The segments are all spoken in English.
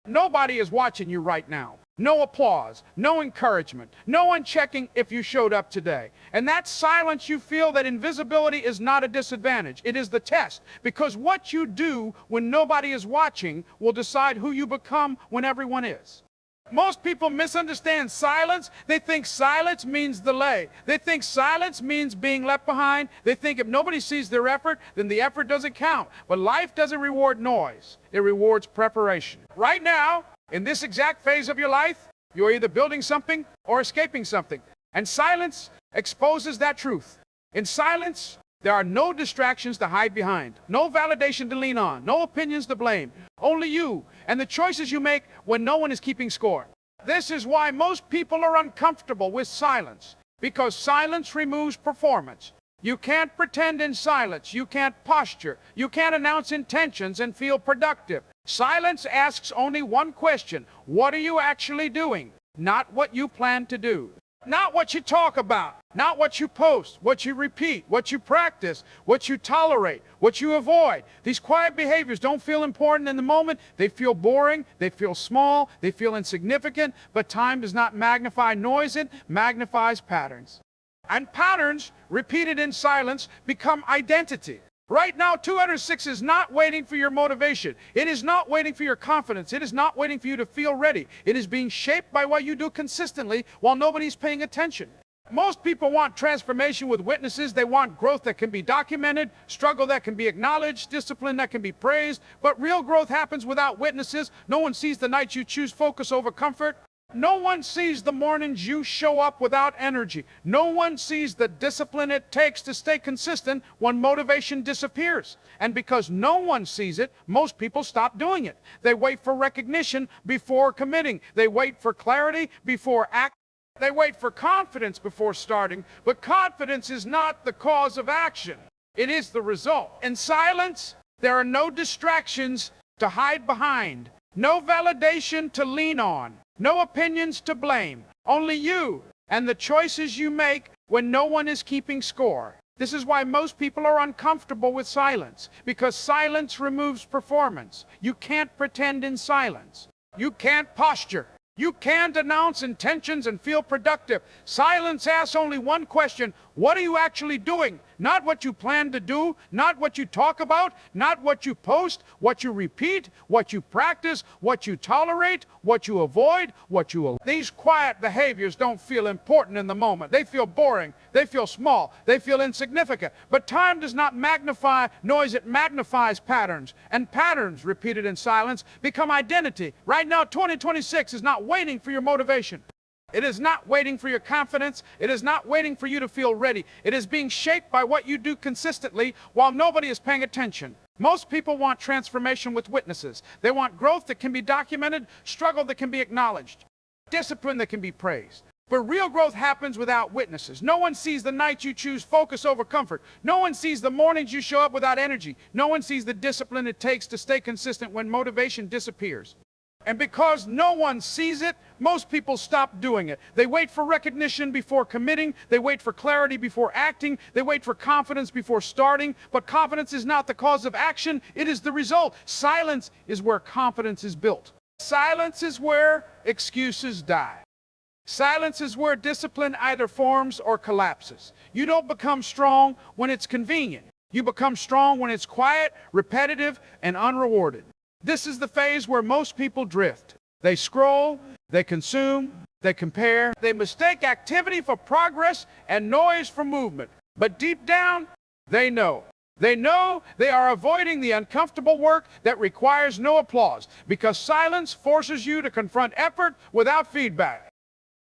Nobody is watching you right now. No applause, no encouragement, no one checking if you showed up today. And that silence, you feel that invisibility is not a disadvantage. It is the test, because what you do when nobody is watching will decide who you become when everyone is. Most people misunderstand silence. They think silence means delay. They think silence means being left behind. They think if nobody sees their effort, then the effort doesn't count. But life doesn't reward noise. It rewards preparation. Right now, in this exact phase of your life, you're either building something or escaping something. And silence exposes that truth. In silence, there are no distractions to hide behind, no validation to lean on, no opinions to blame, only you and the choices you make when no one is keeping score. This is why most people are uncomfortable with silence, because silence removes performance. You can't pretend in silence, you can't posture, you can't announce intentions and feel productive. Silence asks only one question: what are you actually doing? Not what you plan to do. Not what you talk about, not what you post, what you repeat, what you practice, what you tolerate, what you avoid. These quiet behaviors don't feel important in the moment. They feel boring, they feel small, they feel insignificant, but time does not magnify noise, it magnifies patterns. And patterns, repeated in silence, become identity. Right now, 206 is not waiting for your motivation. It is not waiting for your confidence. It is not waiting for you to feel ready. It is being shaped by what you do consistently while nobody's paying attention. Most people want transformation with witnesses. They want growth that can be documented, struggle that can be acknowledged, discipline that can be praised. But real growth happens without witnesses. No one sees the nights you choose focus over comfort. No one sees the mornings you show up without energy. No one sees the discipline it takes to stay consistent when motivation disappears. And because no one sees it, most people stop doing it. They wait for recognition before committing. They wait for clarity before acting. They wait for confidence before starting. But confidence is not the cause of action. It is the result. In silence, there are no distractions to hide behind, no validation to lean on, no opinions to blame, only you and the choices you make when no one is keeping score. This is why most people are uncomfortable with silence, because silence removes performance. You can't pretend in silence. You can't posture. You can't announce intentions and feel productive. Silence asks only one question: what are you actually doing? Not what you plan to do, not what you talk about, not what you post, what you repeat, what you practice, what you tolerate, what you avoid, what you allow. These quiet behaviors don't feel important in the moment. They feel boring. They feel small. They feel insignificant. But time does not magnify noise. It magnifies patterns. And patterns, repeated in silence, become identity. Right now, 2026 is not waiting for your motivation. It is not waiting for your confidence. It is not waiting for you to feel ready. It is being shaped by what you do consistently while nobody is paying attention. Most people want transformation with witnesses. They want growth that can be documented, struggle that can be acknowledged, discipline that can be praised. But real growth happens without witnesses. No one sees the nights you choose focus over comfort. No one sees the mornings you show up without energy. No one sees the discipline it takes to stay consistent when motivation disappears. And because no one sees it, most people stop doing it. They wait for recognition before committing. They wait for clarity before acting. They wait for confidence before starting. But confidence is not the cause of action. It is the result. Silence is where confidence is built. Silence is where excuses die. Silence is where discipline either forms or collapses. You don't become strong when it's convenient. You become strong when it's quiet, repetitive, and unrewarded. This is the phase where most people drift. They scroll, they consume, they compare. They mistake activity for progress and noise for movement. But deep down, they know. They know they are avoiding the uncomfortable work that requires no applause, because silence forces you to confront effort without feedback.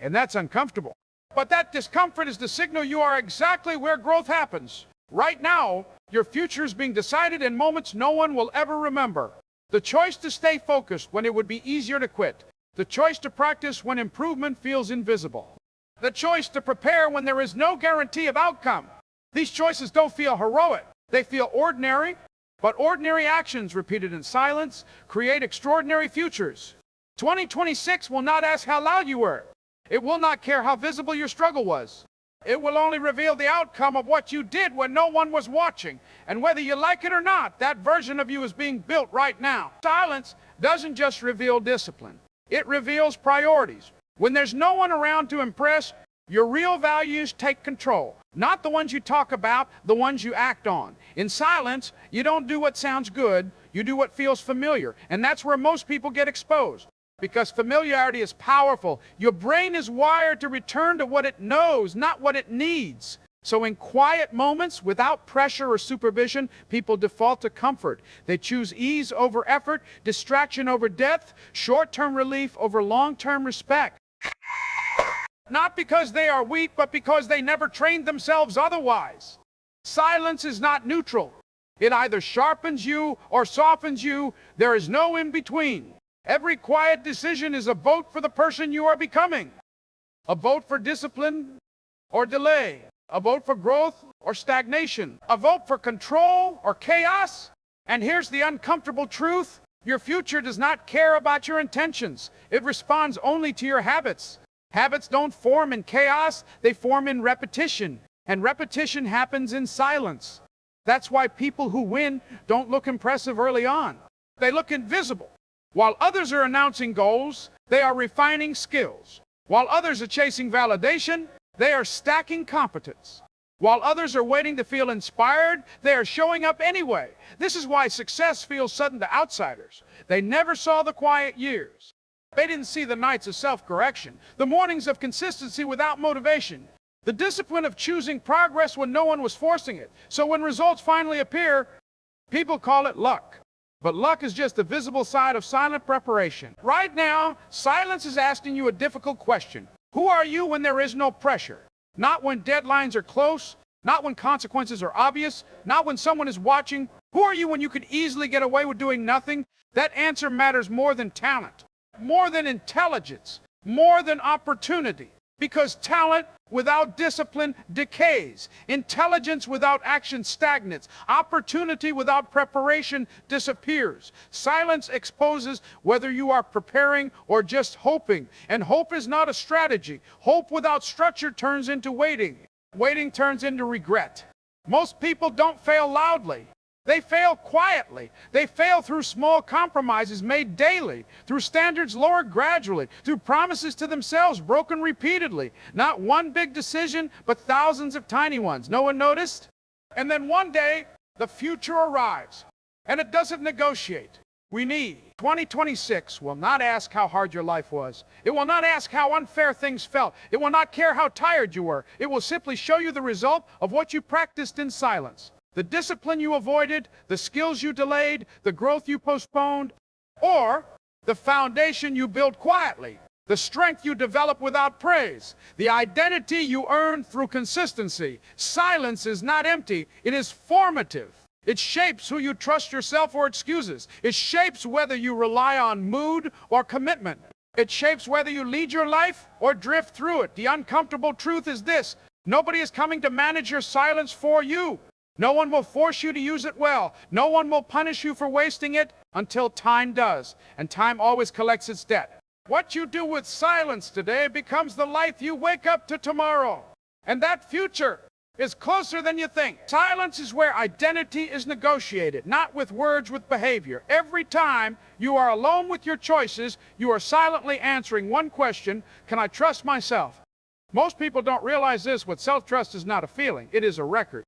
And that's uncomfortable. But that discomfort is the signal you are exactly where growth happens. Right now, your future is being decided in moments no one will ever remember. The choice to stay focused when it would be easier to quit. The choice to practice when improvement feels invisible. The choice to prepare when there is no guarantee of outcome. These choices don't feel heroic. They feel ordinary. But ordinary actions repeated in silence create extraordinary futures. 2026 will not ask how loud you were. It will not care how visible your struggle was. It will only reveal the outcome of what you did when no one was watching. And whether you like it or not, that version of you is being built right now. Silence doesn't just reveal discipline. It reveals priorities. When there's no one around to impress, your real values take control. Not the ones you talk about, the ones you act on. In silence, you don't do what sounds good, you do what feels familiar. And that's where most people get exposed. Because familiarity is powerful. Your brain is wired to return to what it knows, not what it needs. So in quiet moments, without pressure or supervision, people default to comfort. They choose ease over effort, distraction over depth, short-term relief over long-term respect. Not because they are weak, but because they never trained themselves otherwise. Silence is not neutral. It either sharpens you or softens you. There is no in-between. Every quiet decision is a vote for the person you are becoming. A vote for discipline or delay. A vote for growth or stagnation. A vote for control or chaos. And here's the uncomfortable truth. Your future does not care about your intentions. It responds only to your habits. Habits don't form in chaos, they form in repetition. And repetition happens in silence. That's why people who win don't look impressive early on. They look invisible. While others are announcing goals, they are refining skills. While others are chasing validation, they are stacking competence. While others are waiting to feel inspired, they are showing up anyway. This is why success feels sudden to outsiders. They never saw the quiet years. They didn't see the nights of self-correction, the mornings of consistency without motivation, the discipline of choosing progress when no one was forcing it. So when results finally appear, people call it luck. But luck is just the visible side of silent preparation. Right now, silence is asking you a difficult question. Who are you when there is no pressure? Not when deadlines are close, not when consequences are obvious, not when someone is watching. Who are you when you could easily get away with doing nothing? That answer matters more than talent, more than intelligence, more than opportunity. Because talent without discipline decays. Intelligence without action stagnates. Opportunity without preparation disappears. Silence exposes whether you are preparing or just hoping. And hope is not a strategy. Hope without structure turns into waiting. Waiting turns into regret. Most people don't fail loudly. They fail quietly. They fail through small compromises made daily, through standards lowered gradually, through promises to themselves broken repeatedly. Not one big decision, but thousands of tiny ones. No one noticed? And then one day, the future arrives, and it doesn't negotiate. We need. 2026 will not ask how hard your life was. It will not ask how unfair things felt. It will not care how tired you were. It will simply show you the result of what you practiced in silence. The discipline you avoided, the skills you delayed, the growth you postponed, or the foundation you built quietly, the strength you developed without praise, the identity you earned through consistency. Silence is not empty, it is formative. It shapes who you trust yourself or excuses. It shapes whether you rely on mood or commitment. It shapes whether you lead your life or drift through it. The uncomfortable truth is this: nobody is coming to manage your silence for you. No one will force you to use it well. No one will punish you for wasting it until time does. And time always collects its debt. What you do with silence today becomes the life you wake up to tomorrow. And that future is closer than you think. Silence is where identity is negotiated, not with words, with behavior. Every time you are alone with your choices, you are silently answering one question: can I trust myself? Most people don't realize this, but self-trust is not a feeling, it is a record.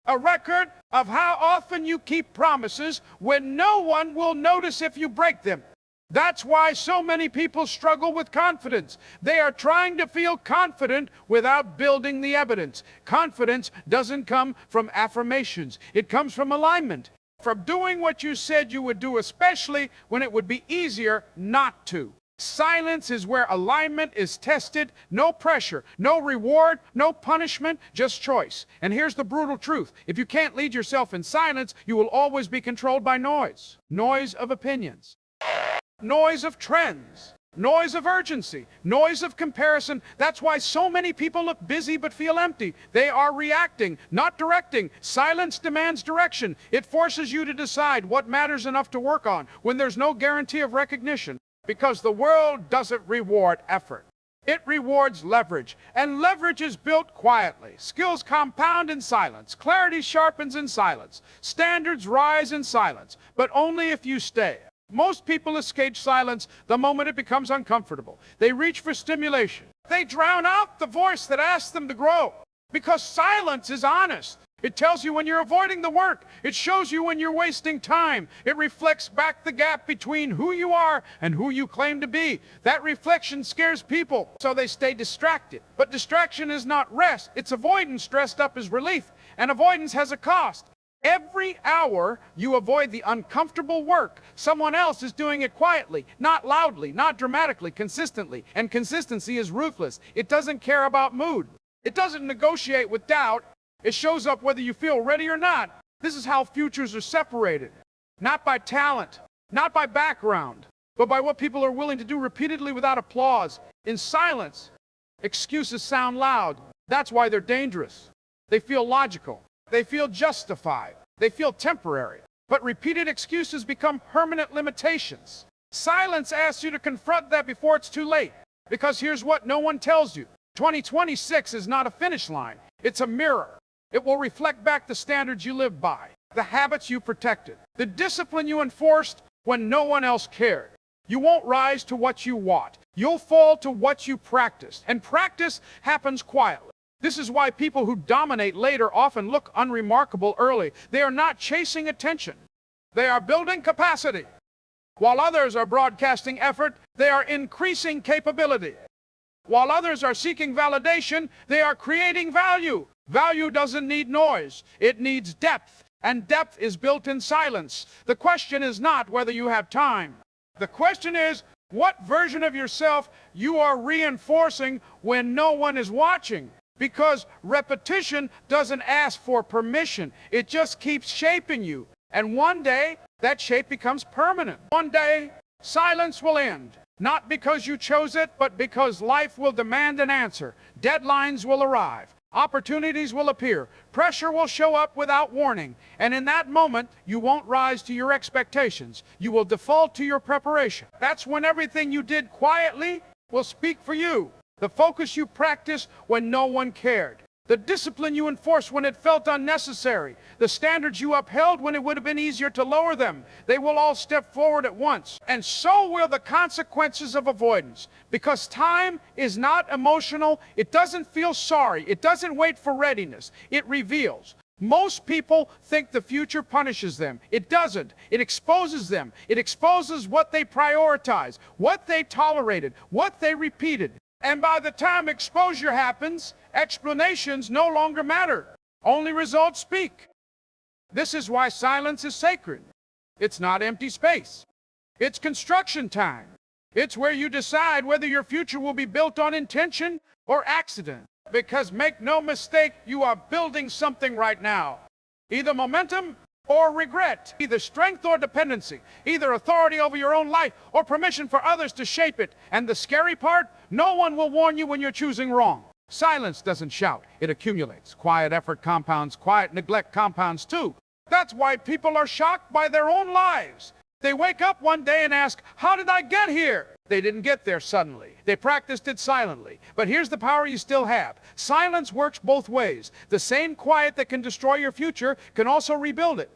A record of how often you keep promises when no one will notice if you break them. That's why so many people struggle with confidence. They are trying to feel confident without building the evidence. Confidence doesn't come from affirmations. It comes from alignment. From doing what you said you would do, especially when it would be easier not to. Silence is where alignment is tested. No pressure, no reward, no punishment, just choice. And here's the brutal truth: if you can't lead yourself in silence, you will always be controlled by noise. Noise of opinions, noise of trends, noise of urgency, noise of comparison. That's why so many people look busy but feel empty. They are reacting, not directing. Silence demands direction. It forces you to decide what matters enough to work on when there's no guarantee of recognition. Because the world doesn't reward effort. It rewards leverage, and leverage is built quietly. Skills compound in silence. Clarity sharpens in silence. Standards rise in silence, but only if you stay. Most people escape silence the moment it becomes uncomfortable. They reach for stimulation. They drown out the voice that asks them to grow. Because silence is honest. It tells you when you're avoiding the work. It shows you when you're wasting time. It reflects back the gap between who you are and who you claim to be. That reflection scares people, so they stay distracted. But distraction is not rest. It's avoidance dressed up as relief. And avoidance has a cost. Every hour you avoid the uncomfortable work, someone else is doing it quietly, not loudly, not dramatically, consistently. And consistency is ruthless. It doesn't care about mood. It doesn't negotiate with doubt. It shows up whether you feel ready or not. This is how futures are separated. Not by talent, not by background, but by what people are willing to do repeatedly without applause. In silence, excuses sound loud. That's why they're dangerous. They feel logical. They feel justified. They feel temporary. But repeated excuses become permanent limitations. Silence asks you to confront that before it's too late. Because here's what no one tells you. 2026 is not a finish line. It's a mirror. It will reflect back the standards you lived by, the habits you protected, the discipline you enforced when no one else cared. You won't rise to what you want. You'll fall to what you practiced. And practice happens quietly. This is why people who dominate later often look unremarkable early. They are not chasing attention. They are building capacity. While others are broadcasting effort, they are increasing capability. While others are seeking validation, they are creating value. Value doesn't need noise. It needs depth. And depth is built in silence. The question is not whether you have time. The question is what version of yourself you are reinforcing when no one is watching. Because repetition doesn't ask for permission. It just keeps shaping you. And one day, that shape becomes permanent. One day, silence will end. Not because you chose it, but because life will demand an answer. Deadlines will arrive. Opportunities will appear. Pressure will show up without warning. And in that moment, you won't rise to your expectations. You will default to your preparation. That's when everything you did quietly will speak for you. The focus you practiced when no one cared. The discipline you enforced when it felt unnecessary. The standards you upheld when it would have been easier to lower them. They will all step forward at once. And so will the consequences of avoidance. Because time is not emotional. It doesn't feel sorry. It doesn't wait for readiness. It reveals. Most people think the future punishes them. It doesn't. It exposes them. It exposes what they prioritize, what they tolerated, what they repeated. And by the time exposure happens, explanations no longer matter. Only results speak. This is why silence is sacred. It's not empty space. It's construction time. It's where you decide whether your future will be built on intention or accident. Because make no mistake, you are building something right now. Either momentum or regret, either strength or dependency, either authority over your own life or permission for others to shape it. And the scary part, no one will warn you when you're choosing wrong. Silence doesn't shout, it accumulates. Quiet effort compounds, quiet neglect compounds too. That's why people are shocked by their own lives. They wake up one day and ask, how did I get here? They didn't get there suddenly. They practiced it silently. But here's the power you still have. Silence works both ways. The same quiet that can destroy your future can also rebuild it.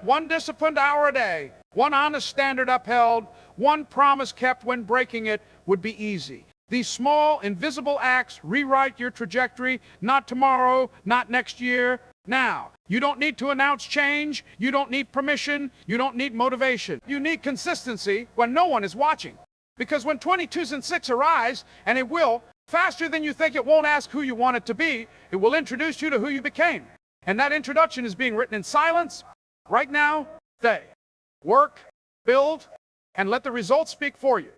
One disciplined hour a day, one honest standard upheld, one promise kept when breaking it would be easy. These small, invisible acts rewrite your trajectory, not tomorrow, not next year, now. You don't need to announce change. You don't need permission. You don't need motivation. You need consistency when no one is watching. Because when 22s and 6 arise, and it will, faster than you think, it won't ask who you want it to be. It will introduce you to who you became. And that introduction is being written in silence. Right now, stay, work, build, and let the results speak for you.